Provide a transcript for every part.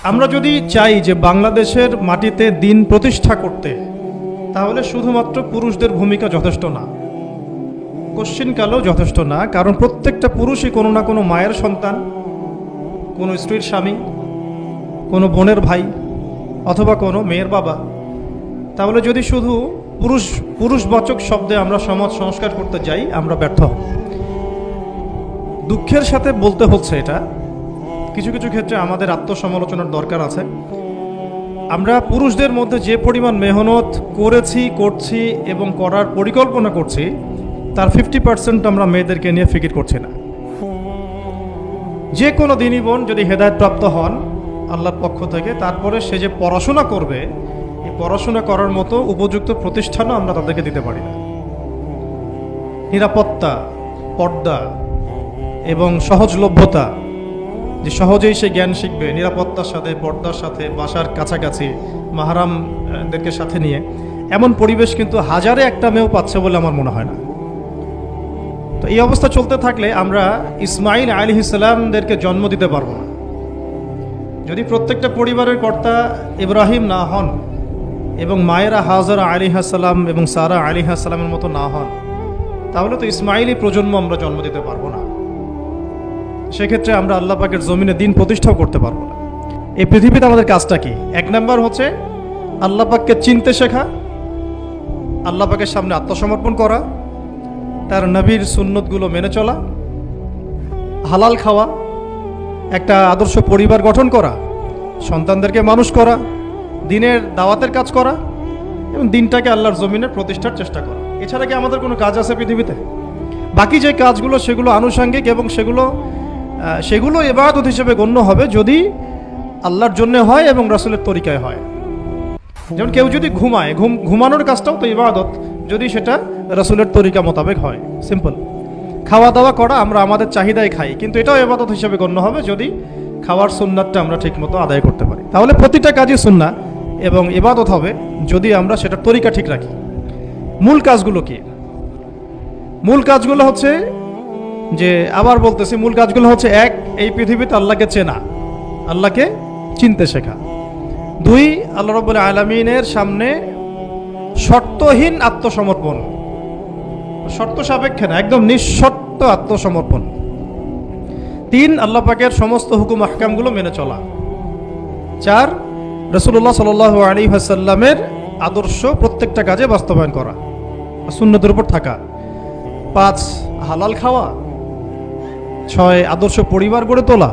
আমরা যদি চাই যে বাংলাদেশের মাটিতে দিন প্রতিষ্ঠা করতে, তাহলে শুধুমাত্র পুরুষদের ভূমিকা যথেষ্ট না, কোশ্চিনকালেও যথেষ্ট না। কারণ প্রত্যেকটা পুরুষই কোনো না কোনো মায়ের সন্তান, কোনো স্ত্রীর স্বামী, কোনো বোনের ভাই, অথবা কোনো মেয়ের বাবা। তাহলে যদি শুধু পুরুষবাচক শব্দে আমরা সমাজ সংস্কার করতে যাই, আমরা ব্যর্থ হব। দুঃখের সাথে বলতে হচ্ছে, এটা কিছু কিছু ক্ষেত্রে আমাদের আত্মসমালোচনার দরকার আছে। আমরা পুরুষদের মধ্যে যে পরিমাণ মেহনত করছি এবং করার পরিকল্পনা করছি, তার 50% আমরা মেয়েদেরকে নিয়ে ফিকির করছি না। যে কোনো দিনই বোন যদি হেদায়েতপ্রাপ্ত হন আল্লাহর পক্ষ থেকে, তারপরে সে যে পড়াশোনা করবে, এই পড়াশোনা করার মতো উপযুক্ত প্রতিষ্ঠানও আমরা তাদেরকে দিতে পারি না। নিরাপত্তা, পর্দা এবং সহজলভ্যতা, যে সহজেই সে জ্ঞান শিখবে, নিরাপত্তার সাথে, পর্দার সাথে, বাসার কাছাকাছি মাহরামদেরকে সাথে নিয়ে, এমন পরিবেশ কিন্তু হাজারে একটা মেয়েও পাচ্ছে বলে আমার মনে হয় না। তো এই অবস্থা চলতে থাকলে আমরা ইসমাইল আলাইহিস সালামদেরকে জন্ম দিতে পারবো না। যদি প্রত্যেকটা পরিবারের কর্তা ইব্রাহিম না হন এবং মায়েরা হাজরা আলাইহিস সালাম এবং সারা আলাইহিস সালামের মতো না হন, তাহলে তো ইসমাইলি প্রজন্ম আমরা জন্ম দিতে পারবো না। সেক্ষেত্রে আমরা আল্লাহ পাকের জমিনে দিন প্রতিষ্ঠাও করতে পারবো না। এই পৃথিবীতে আমাদের কাজটা কি? এক নাম্বার হচ্ছে আল্লাহ পাককে চিনতে শেখা, আল্লাহ পাকের সামনে আত্মসমর্পণ করা, তার নবীর সুন্নতগুলো মেনে চলা, হালাল খাওয়া, একটা আদর্শ পরিবার গঠন করা, সন্তানদেরকে মানুষ করা, দিনের দাওয়াতের কাজ করা এবং দিনটাকে আল্লাহর জমিনে প্রতিষ্ঠার চেষ্টা করা। এছাড়া কি আমাদের কোনো কাজ আছে পৃথিবীতে? বাকি যে কাজগুলো সেগুলো আনুষঙ্গিক এবং সেগুলো ইবাদত হিসেবে গণ্য হবে যদি আল্লাহর জন্য হয় এবং রাসূলের তরিকায় হয়। যেমন কেউ যদি ঘুমায়, ঘুমানোর কাজটাও তো ইবাদত, যদি সেটা রাসূলের তরিকা মোতাবেক হয়। সিম্পল। খাওয়া দাওয়া করা, আমরা আমাদের চাহিদায় খাই, কিন্তু এটাও ইবাদত হিসেবে গণ্য হবে যদি খাওয়ার সুন্নাতটা আমরা ঠিকমতো আদায় করতে পারি। তাহলে প্রতিটা কাজই সুন্নাহ এবং ইবাদত হবে যদি আমরা সেটার তরিকা ঠিক রাখি। মূল কাজগুলো কি? মূল কাজগুলো হচ্ছে মূল কাজগুলো হচ্ছে, এক, এই পৃথিবীতে আল্লাহকে চেনা, আল্লাহকে চিনতে শেখা। দুই, আল্লাহ রাব্বুল আলামিনের সামনে শর্তহীন আত্মসমর্পণ, শর্ত সাপেক্ষে না, একদম নিঃশর্ত আত্মসমর্পণ। তিন, আল্লাহ পাকের সমস্ত হুকুম আহকামগুলো মেনে চলা। চার, রাসূলুল্লাহ সাল্লাল্লাহু আলাইহি ওয়াসাল্লামের আদর্শ প্রত্যেকটা কাজে বাস্তবায়ন করা, সুন্নতের উপর থাকা। পাঁচ, হালাল খাওয়া। ছয়, আদর্শ পরিবার গড়ে তোলা।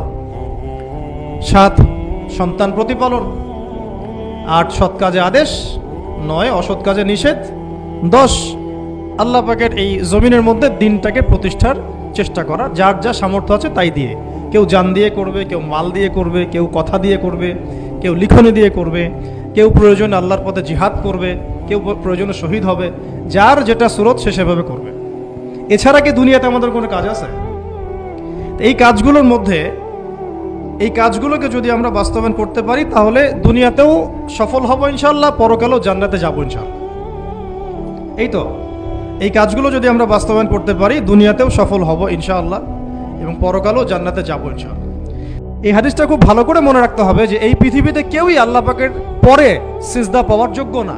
সাত, সন্তান প্রতিপালন। আট, সৎ কাজে আদেশ। নয়, অসৎ কাজে নিষেধ। 10, আল্লাহ পাকের এই জমিনের মধ্যে দিনটাকে প্রতিষ্ঠার চেষ্টা করা, যার যা সামর্থ্য আছে তাই দিয়ে। কেউ জান দিয়ে করবে, কেউ মাল দিয়ে করবে, কেউ কথা দিয়ে করবে, কেউ লিখনি দিয়ে করবে, কেউ প্রয়োজনে আল্লাহর পথে জিহাদ করবে, কেউ প্রয়োজনে শহীদ হবে। যার যেটা সুরত সে সেভাবে করবে। এছাড়া কি দুনিয়াতে আমাদের কোনো কাজ আছে? এই কাজগুলোর মধ্যে, এই কাজগুলোকে যদি আমরা বাস্তবায়ন করতে পারি, তাহলে দুনিয়াতেও সফল হব ইনশাআল্লাহ, পরকালেও জান্নাতে যাবো ইনশাআল্লাহ। এই তো, এই কাজগুলো যদি আমরা বাস্তবায়ন করতে পারি, দুনিয়াতেও সফল হব ইনশাআল্লাহ এবং পরকালেও জান্নাতে যাবো ইনশাআল্লাহ। এই হাদিসটা খুব ভালো করে মনে রাখতে হবে যে এই পৃথিবীতে কেউই আল্লাহ পাকের পরে সিজদা পাওয়ার যোগ্য না।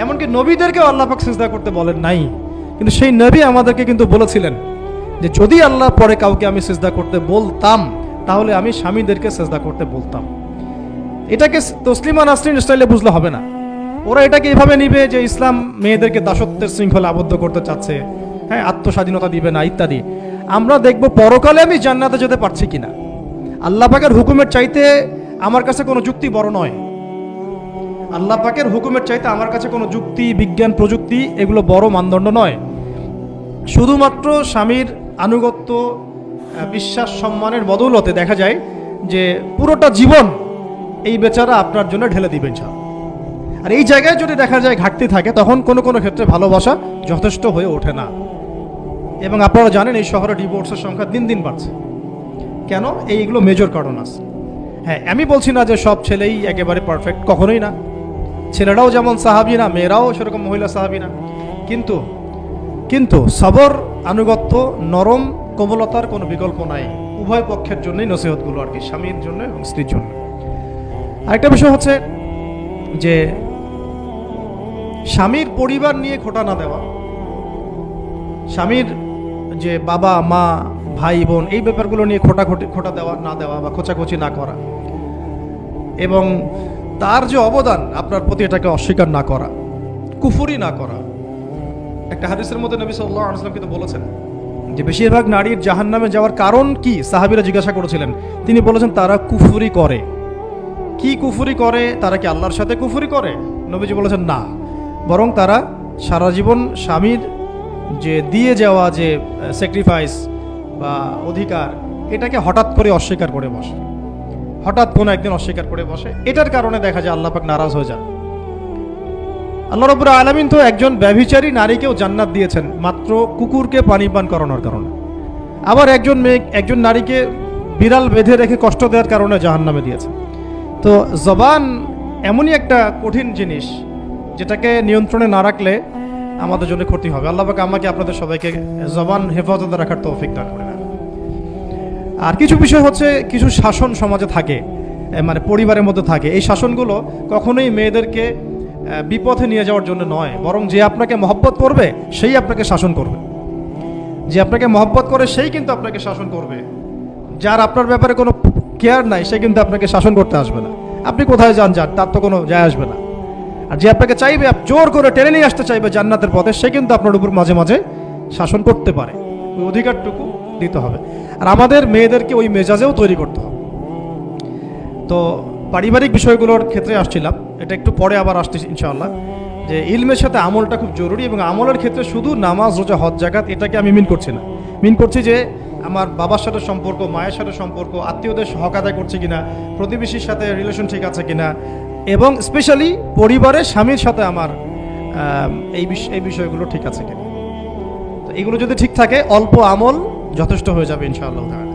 এমনকি নবীদেরকেও আল্লাহ পাক সিজদা করতে বলেন নাই, কিন্তু সেই নবী আমাদেরকে কিন্তু বলেছিলেন যে যদি আল্লাহ পরে কাউকে আমি সিজদা করতে বলতাম, তাহলে আমি স্বামীদেরকে সিজদা করতে বলতাম। এটাকে তসলিমা নাসরিন স্টাইলে বুঝলে হবে না। ওরা এটাকে এভাবে নিবে যে ইসলাম মেয়েদেরকে দাসত্বের শৃঙ্খলা আবদ্ধ করতে চাচ্ছে, হ্যাঁ, আত্মস্বাধীনতা দিবে না ইত্যাদি। আমরা দেখব পরকালে আমি জান্নাতে যেতে পারছি কিনা। আল্লাহ পাকের হুকুমের চাইতে আমার কাছে কোনো যুক্তি বড় নয়। আল্লাহ পাকের হুকুমের চাইতে আমার কাছে কোনো যুক্তি, বিজ্ঞান, প্রযুক্তি এগুলো বড় মানদণ্ড নয়। শুধুমাত্র স্বামীর আনুগত্য, বিশ্বাস, সম্মানের বদৌলতে দেখা যায় যে পুরোটা জীবন এই বেচারা আপনার জন্য ঢেলে দিবেন। আর এই জায়গায় যদি দেখা যায় ঘাটতি থাকে, তখন কোনো কোনো ক্ষেত্রে ভালোবাসা যথেষ্ট হয়ে ওঠে না। এবং আপনারা জানেন এই শহরে ডিভোর্সের সংখ্যা দিন দিন বাড়ছে। কেন? এইগুলো মেজর কারণ আছে। হ্যাঁ, আমি বলছি না যে সব ছেলেই একেবারে পারফেক্ট, কখনোই না। ছেলেরাও যেমন সাহাবী না, মেয়েরাও সেরকম মহিলা সাহাবী না। কিন্তু সবর, আনুগত্য, নরম কোমলতার কোনো বিকল্প নাই। উভয় পক্ষের জন্যই নসিহতগুলো আর কি, স্বামীর জন্য এবং স্ত্রীর জন্য। আরেকটা বিষয় হচ্ছে যে স্বামীর পরিবার নিয়ে খোঁটা না দেওয়া, স্বামীর যে বাবা মা ভাই বোন এই ব্যাপারগুলো নিয়ে খোঁটা দেওয়া না দেওয়া বা খোঁচাখুচি না করা, এবং তার যে অবদান আপনার প্রতি এটাকে অস্বীকার না করা, কুফরি না করা। একটা হাদিসের মধ্যে নবী সাল্লাল্লাহু আলাইহি ওয়াসাল্লাম কিন্তু বলেছেন যে বেশিরভাগ নারীর জাহান্নামে যাওয়ার কারণ কি, সাহাবীরা জিজ্ঞাসা করেছিলেন, তিনি বলেছেন তারা কুফরি করে। কি কুফরি করে? তারা কি আল্লাহর সাথে কুফরি করে? নবীজি বলেছেন না, বরং তারা সারা জীবন স্বামীর যে দিয়ে যাওয়া যে স্যাক্রিফাইস বা অধিকার, এটাকে হঠাৎ করে অস্বীকার করে বসে, হঠাৎ কোনো একদিন অস্বীকার করে বসে। এটার কারণে দেখা যায় আল্লাহ পাক নারাজ হয়ে যান। আল্লাহ রাব্বুল আলামিন তো একজন ব্যভিচারী নারীকেও জান্নাত দিয়েছেন মাত্র কুকুরকে পানি পান করানোর কারণে। আবার একজন নারীকে বিড়াল বেঁধে রেখে কষ্ট দেওয়ার কারণে জাহান্নামে দিয়েছেন। তো জবান এমনই একটা কঠিন জিনিস, যেটাকে নিয়ন্ত্রণে না রাখলে আমাদের জন্য ক্ষতি হবে। আল্লাহ পাক আমাকে আপনাদের সবাইকে জবান হেফাজতে রাখার তৌফিক দান করেন। আর কিছু বিষয় হচ্ছে, কিছু শাসন সমাজে থাকে, মানে পরিবারের মধ্যে থাকে। এই শাসনগুলো কখনোই মেয়েদেরকে বিপথে নিয়ে যাওয়ার জন্য নয়, বরং যে আপনাকে মহব্বত করবে সেই আপনাকে শাসন করবে। যে আপনাকে মহব্বত করে সেই কিন্তু আপনাকে শাসন করবে। যার আপনার ব্যাপারে কোনো কেয়ার নাই সে কিন্তু আপনাকে শাসন করতে আসবে না। আপনি কোথায় যান তার তো কোনো যায় আসবে না। আর যে আপনাকে চাইবে, জোর করে টেনে নিয়ে আসতে চাইবে জান্নাতের পথে, সে কিন্তু আপনার উপর মাঝে মাঝে শাসন করতে পারে। ওই অধিকারটুকু দিতে হবে। আর আমাদের মেয়েদেরকে ওই মেজাজেও তৈরি করতে হবে। তো পারিবারিক বিষয়গুলোর ক্ষেত্রে আসছিলাম, এটা একটু পরে আবার আসতেছি ইনশাআল্লাহ, যে ইলমের সাথে আমলটা খুব জরুরি। এবং আমলের ক্ষেত্রে শুধু নামাজ, রোজা, হজ, যাকাত এটাকে আমি মিন করছি না। মিন করছি যে আমার বাবার সাথে সম্পর্ক, মায়ের সাথে সম্পর্ক, আত্মীয়দের হক আদায় করছে কিনা, প্রতিবেশীর সাথে রিলেশন ঠিক আছে কিনা, এবং স্পেশালি পরিবারের স্বামীর সাথে আমার এই বিষয়গুলো ঠিক আছে কিনা। তো এগুলো যদি ঠিক থাকে, অল্প আমল যথেষ্ট হয়ে যাবে ইনশাআল্লাহ তাআলা।